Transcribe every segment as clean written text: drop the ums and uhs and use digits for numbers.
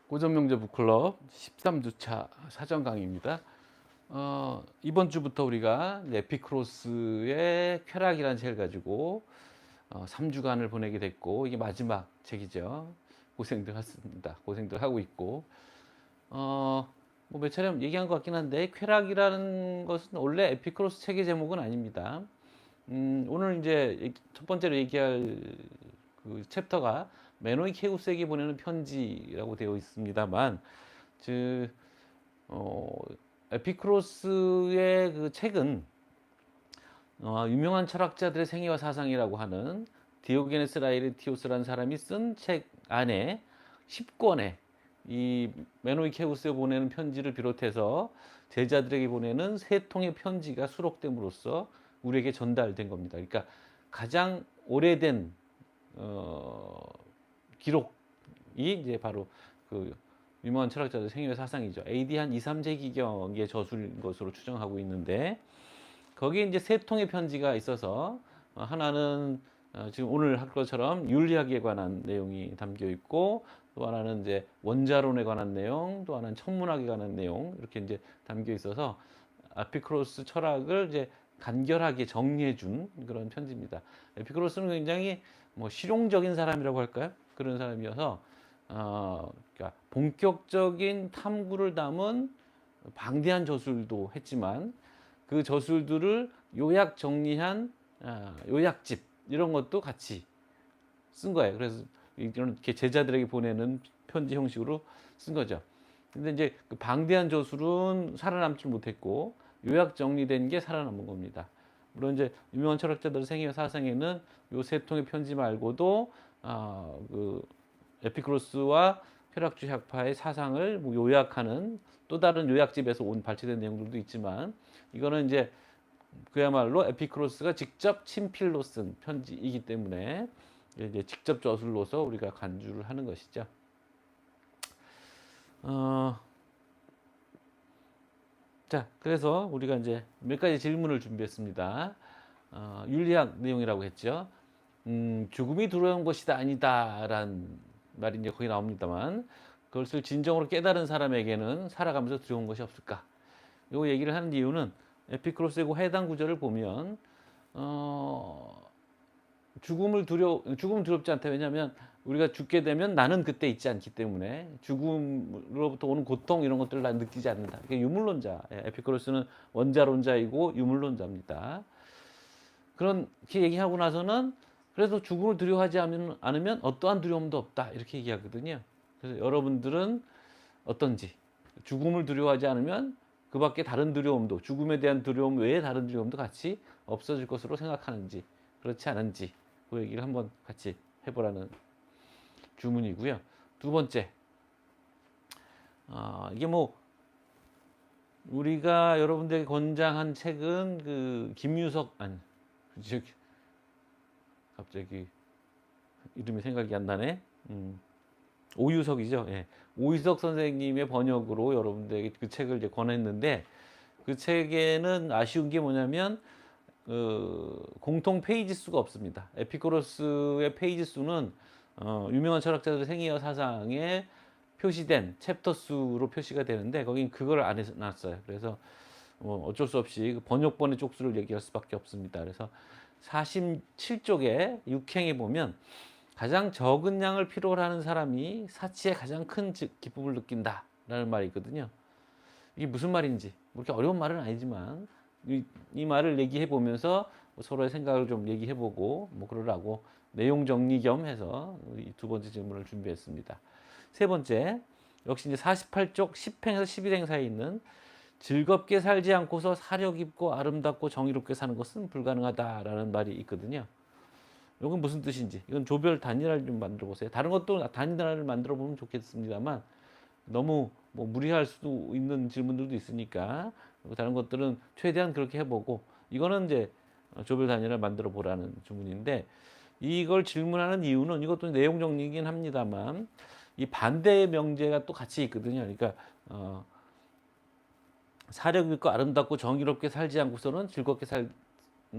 고전명제 북클럽 13주차 사전 강의입니다. 이번 주부터 우리가 에피크로스의 쾌락이라는 책을 가지고 3주간을 보내게 됐고, 이게 마지막 책이죠. 고생들 했습니다. 고생들 하고 있고, 몇 차례 얘기한 것 같긴 한데, 쾌락이라는 것은 원래 에피크로스 책의 제목은 아닙니다. 오늘 이제 첫 번째로 얘기할 그 챕터가 메노이 케우스에게 보내는 편지라고 되어 있습니다만, 즉 에피크로스의 그 책은 유명한 철학자들의 생애와 사상이라고 하는 디오게네스 라에르티오스라는 사람이 쓴 책 안에 10권의 이 메노이 케우스에 보내는 편지를 비롯해서 제자들에게 보내는 세 통의 편지가 수록됨으로써 우리에게 전달된 겁니다. 그러니까 가장 오래된 기록이 이제 바로 그 유명한 철학자들 생애의 사상이죠. AD 한 2, 3세기경의 저술인 것으로 추정하고 있는데, 거기에 이제 세 통의 편지가 있어서 하나는 지금 오늘 할 것처럼 윤리학에 관한 내용이 담겨 있고, 또 하나는 이제 원자론에 관한 내용, 또 하나는 천문학에 관한 내용, 이렇게 이제 담겨 있어서 에피크로스 철학을 이제 간결하게 정리해 준 그런 편지입니다. 에피크로스는 굉장히 실용적인 사람이라고 할까요? 그런 사람이어서 그러니까 본격적인 탐구를 담은 방대한 저술도 했지만, 그 저술들을 요약 정리한 요약집 이런 것도 같이 쓴 거예요. 그래서 이렇게 제자들에게 보내는 편지 형식으로 쓴 거죠. 근데 이제 그 방대한 저술은 살아남지 못했고, 요약 정리된 게 살아남은 겁니다. 물론 이제 유명한 철학자들 생애와 사상에는 요 세 통의 편지 말고도 그 에피크로스와 쾌락주의 학파의 사상을 요약하는 또 다른 요약집에서 발췌된 내용들도 있지만, 이거는 이제 그야말로 에피크로스가 직접 친필로 쓴 편지이기 때문에 이제 직접 저술로서 우리가 간주를 하는 것이죠. 자, 그래서 우리가 이제 몇 가지 질문을 준비했습니다. 윤리학 내용이라고 했죠. 죽음이 두려운 것이다 아니다라는 말이 이제 거기 나옵니다만, 그것을 진정으로 깨달은 사람에게는 살아가면서 두려운 것이 없을까? 요 얘기를 하는 이유는 에피크로스의 그 해당 구절을 보면 죽음은 두렵지 않다. 왜냐하면 우리가 죽게 되면 나는 그때 있지 않기 때문에 죽음으로부터 오는 고통 이런 것들을 난 느끼지 않는다. 이게 유물론자. 에피크로스는 원자론자이고 유물론자입니다. 그렇게 얘기하고 나서는 그래서 죽음을 두려워하지 않으면 어떠한 두려움도 없다. 이렇게 얘기하거든요. 그래서 여러분들은 어떤지, 죽음을 두려워하지 않으면 그 밖에 다른 두려움도, 죽음에 대한 두려움 외에 다른 두려움도 같이 없어질 것으로 생각하는지, 그렇지 않은지, 그 얘기를 한번 같이 해보라는 주문이고요. 두 번째, 이게 우리가 여러분들에게 권장한 책은 그 김유석, 갑자기 이름이 생각이 안 나네. 오유석이죠. 예. 오유석 선생님의 번역으로 여러분들에게 그 책을 이제 권했는데, 그 책에는 아쉬운 게 뭐냐면 공통 페이지 수가 없습니다. 에피쿠로스의 페이지 수는 유명한 철학자들의 생애와 사상에 표시된 챕터 수로 표시가 되는데, 거긴 그걸 안 해놨어요. 그래서 어쩔 수 없이 그 번역본의 쪽수를 얘기할 수밖에 없습니다. 그래서 47쪽에 6행에 보면 가장 적은 양을 필요로 하는 사람이 사치에 가장 큰 기쁨을 느낀다라는 말이 있거든요. 이게 무슨 말인지 그렇게 어려운 말은 아니지만 이 말을 얘기해 보면서 서로의 생각을 좀 얘기해 보고 그러라고 내용 정리 겸 해서 이 두 번째 질문을 준비했습니다. 세 번째, 역시 이제 48쪽 10행에서 11행 사이에 있는 즐겁게 살지 않고서 사려 깊고 아름답고 정의롭게 사는 것은 불가능하다라는 말이 있거든요. 이건 무슨 뜻인지, 이건 조별 단일화를 좀 만들어 보세요. 다른 것도 단일화를 만들어 보면 좋겠습니다만, 너무 무리할 수도 있는 질문들도 있으니까 다른 것들은 최대한 그렇게 해보고, 이거는 이제 조별 단위를 만들어 보라는 주문인데, 이걸 질문하는 이유는 이것도 내용 정리이긴 합니다만, 이 반대의 명제가 또 같이 있거든요. 그러니까 사력 있고 아름답고 정의롭게 살지 않고서는 즐겁게 사는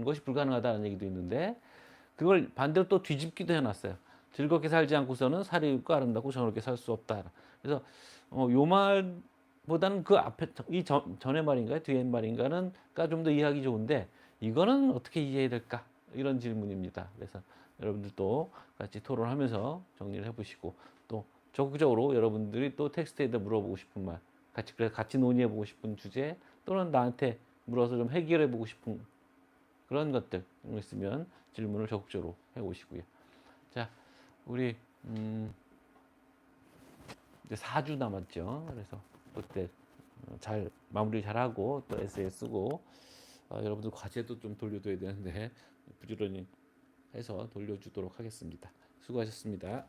것이 불가능하다는 얘기도 있는데, 그걸 반대로 또 뒤집기도 해놨어요. 즐겁게 살지 않고서는 사력 있고 아름답고 정의롭게 살 수 없다. 그래서 요 말보다는 그 앞에 전의 말인가요? 뒤에 말인가는가 좀 더 이해하기 좋은데 이거는 어떻게 이해해야 될까? 이런 질문입니다. 그래서 여러분들도 같이 토론하면서 정리를 해보시고 또 적극적으로 여러분들이 또 텍스트에다 물어보고 싶은 말 그래서 같이 논의해보고 싶은 주제 또는 나한테 물어서 좀 해결해보고 싶은 그런 것들 있으면 질문을 적극적으로 해오시고요. 자, 우리 이제 4주 남았죠. 그래서 그때 잘 마무리 잘하고 또 에세이 쓰고 여러분들 과제도 좀 돌려줘야 되는데 부지런히 해서 돌려주도록 하겠습니다. 수고하셨습니다.